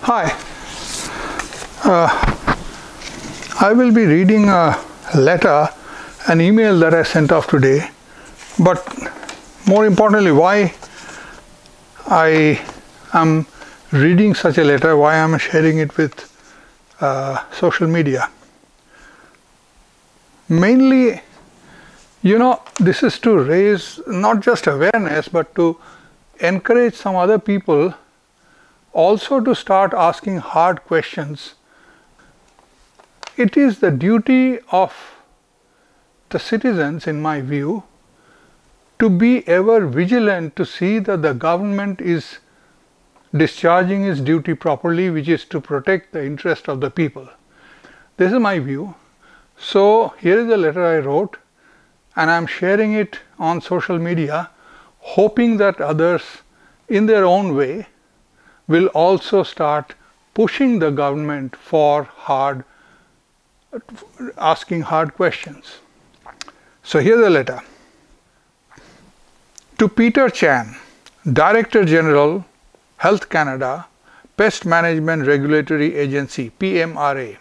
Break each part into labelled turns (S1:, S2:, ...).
S1: Hi, I will be reading a letter, an email that I sent off today, but more importantly, why I am reading such a letter, why I am sharing it with social media. Mainly, this is to raise not just awareness, but to encourage some other people also to start asking hard questions. It is the duty of the citizens, in my view, to be ever vigilant to see that the government is discharging its duty properly, which is to protect the interest of the people. This is my view. So here is the letter I wrote, and I am sharing it on social media, hoping that others in their own way will also start pushing the government for asking hard questions. So here's the letter. To Peter Chan, Director General, Health Canada, Pest Management Regulatory Agency, PMRA.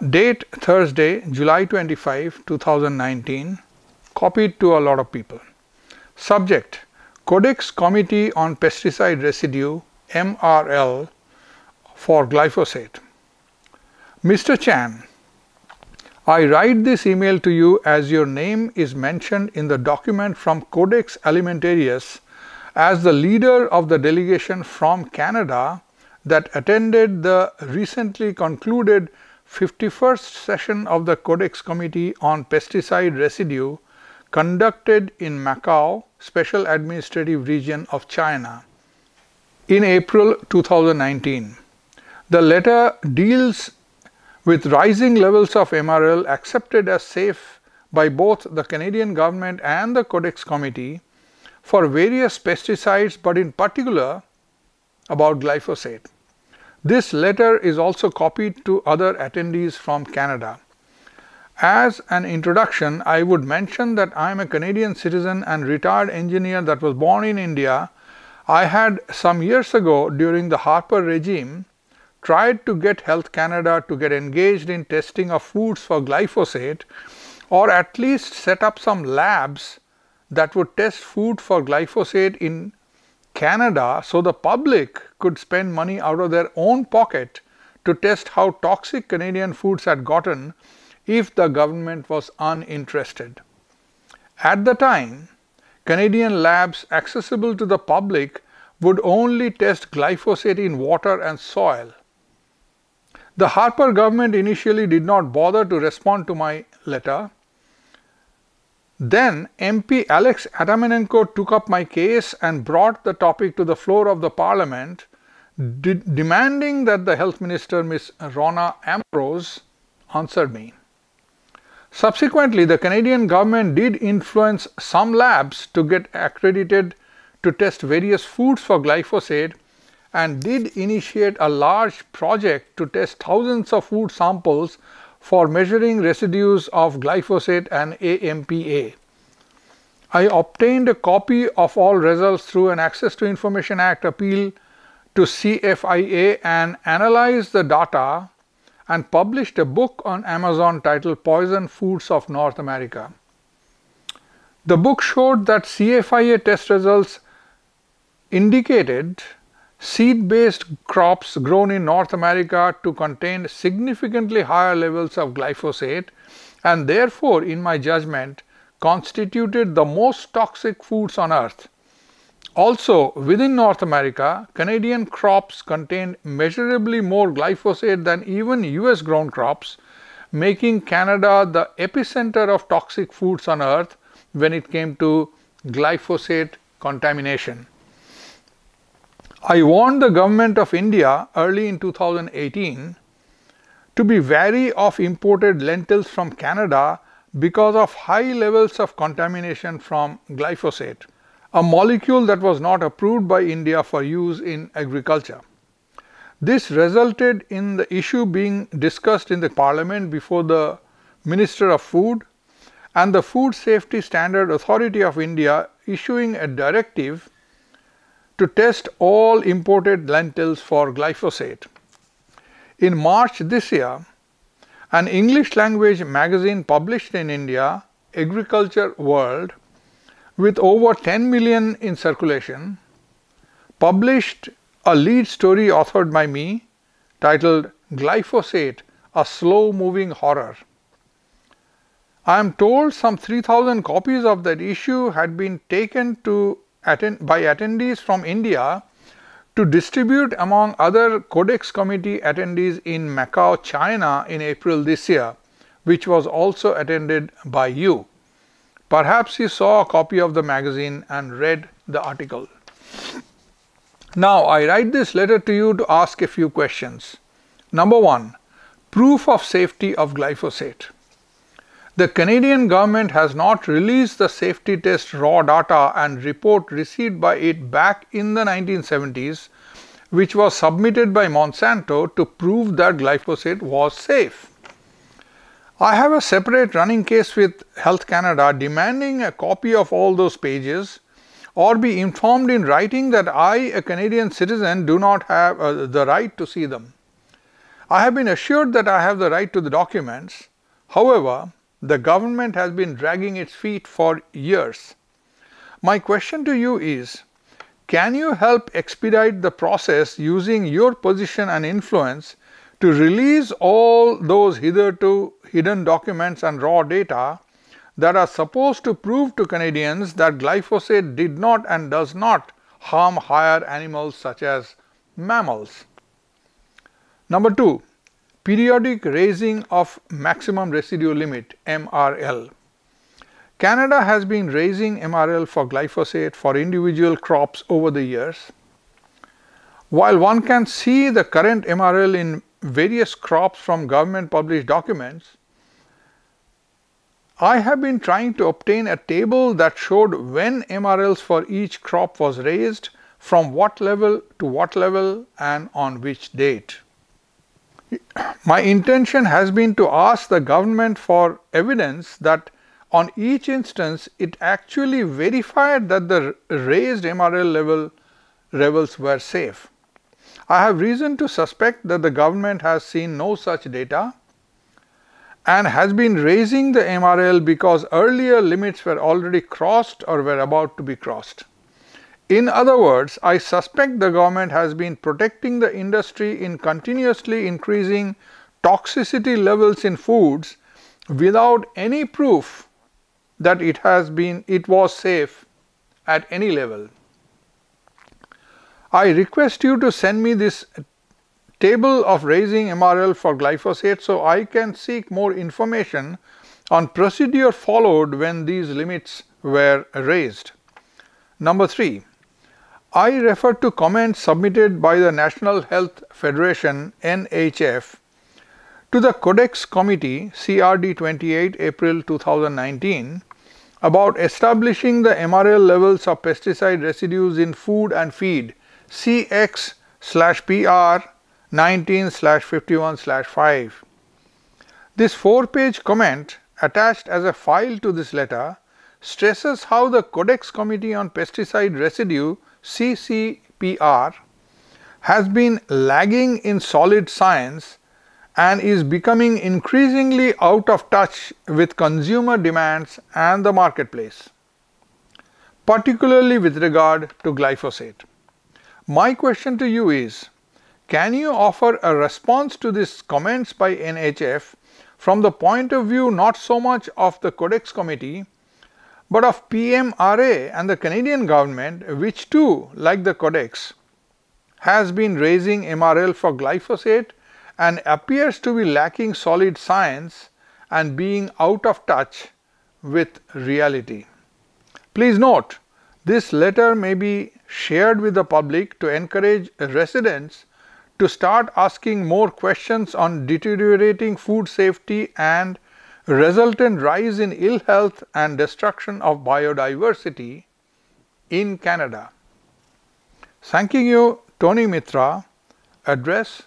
S1: Date Thursday, July 25, 2019. Copied to a lot of people. Subject: Codex Committee on Pesticide Residue, MRL, for Glyphosate. Mr. Chan, I write this email to you as your name is mentioned in the document from Codex Alimentarius as the leader of the delegation from Canada that attended the recently concluded 51st session of the Codex Committee on Pesticide Residue conducted in Macao, Special Administrative Region of China, in April 2019. The letter deals with rising levels of MRL accepted as safe by both the Canadian government and the Codex Committee for various pesticides, but in particular about glyphosate. This letter is also copied to other attendees from Canada. As an introduction, I would mention that I am a Canadian citizen and retired engineer that was born in India. I had some years ago, during the Harper regime, tried to get Health Canada to get engaged in testing of foods for glyphosate, or at least set up some labs that would test food for glyphosate in Canada so the public could spend money out of their own pocket to test how toxic Canadian foods had gotten if the government was uninterested. At the time, Canadian labs accessible to the public would only test glyphosate in water and soil. The Harper government initially did not bother to respond to my letter. Then MP Alex Atamanenko took up my case and brought the topic to the floor of the parliament, demanding that the health minister, Ms. Rona Ambrose, answer me. Subsequently, the Canadian government did influence some labs to get accredited to test various foods for glyphosate and did initiate a large project to test thousands of food samples for measuring residues of glyphosate and AMPA. I obtained a copy of all results through an Access to Information Act appeal to CFIA and analyzed the data and published a book on Amazon titled Poison Foods of North America. The book showed that CFIA test results indicated seed-based crops grown in North America to contain significantly higher levels of glyphosate and therefore, in my judgment, constituted the most toxic foods on earth. Also, within North America, Canadian crops contained measurably more glyphosate than even US grown crops, making Canada the epicenter of toxic foods on earth when it came to glyphosate contamination. I warned the government of India early in 2018 to be wary of imported lentils from Canada because of high levels of contamination from glyphosate, a molecule that was not approved by India for use in agriculture. This resulted in the issue being discussed in the Parliament before the Minister of Food and the Food Safety Standard Authority of India issuing a directive to test all imported lentils for glyphosate. In March this year, an English language magazine published in India, Agriculture World, with over 10 million in circulation, published a lead story authored by me titled Glyphosate, a slow-moving horror. I am told some 3,000 copies of that issue had been taken by attendees from India to distribute among other Codex Committee attendees in Macao, China in April this year, which was also attended by you. Perhaps you saw a copy of the magazine and read the article. Now, I write this letter to you to ask a few questions. Number 1. Proof of safety of glyphosate. The Canadian government has not released the safety test raw data and report received by it back in the 1970s, which was submitted by Monsanto to prove that glyphosate was safe. I have a separate running case with Health Canada demanding a copy of all those pages, or be informed in writing that I, a Canadian citizen, do not have the right to see them. I have been assured that I have the right to the documents. However, the government has been dragging its feet for years. My question to you is, can you help expedite the process using your position and influence to release all those hitherto hidden documents and raw data that are supposed to prove to Canadians that glyphosate did not and does not harm higher animals such as mammals? Number 2. Periodic raising of maximum residue limit MRL. Canada has been raising MRL for glyphosate for individual crops over the years. While one can see the current MRL in various crops from government published documents, I have been trying to obtain a table that showed when MRLs for each crop was raised, from what level to what level, and on which date. My intention has been to ask the government for evidence that on each instance it actually verified that the raised MRL levels were safe. I have reason to suspect that the government has seen no such data and has been raising the MRL because earlier limits were already crossed or were about to be crossed. In other words, I suspect the government has been protecting the industry in continuously increasing toxicity levels in foods without any proof that it was safe at any level. I request you to send me this table of raising MRL for glyphosate so I can seek more information on procedure followed when these limits were raised. Number 3. I refer to comments submitted by the National Health Federation (NHF) to the Codex Committee (CRD 28 April 2019) about establishing the MRL levels of pesticide residues in food and feed CX/PR 19/51/5. This 4-page comment attached as a file to this letter stresses how the Codex Committee on Pesticide Residue CCPR has been lagging in solid science and is becoming increasingly out of touch with consumer demands and the marketplace, particularly with regard to glyphosate. My question to you is, can you offer a response to these comments by NHF from the point of view not so much of the Codex Committee, but of PMRA and the Canadian government, which too, like the Codex, has been raising MRL for glyphosate and appears to be lacking solid science and being out of touch with reality. Please note, this letter may be shared with the public to encourage residents to start asking more questions on deteriorating food safety and resultant rise in ill health and destruction of biodiversity in Canada. Thanking you, Tony Mitra. Address,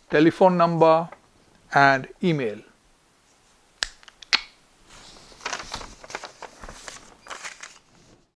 S1: telephone number and email.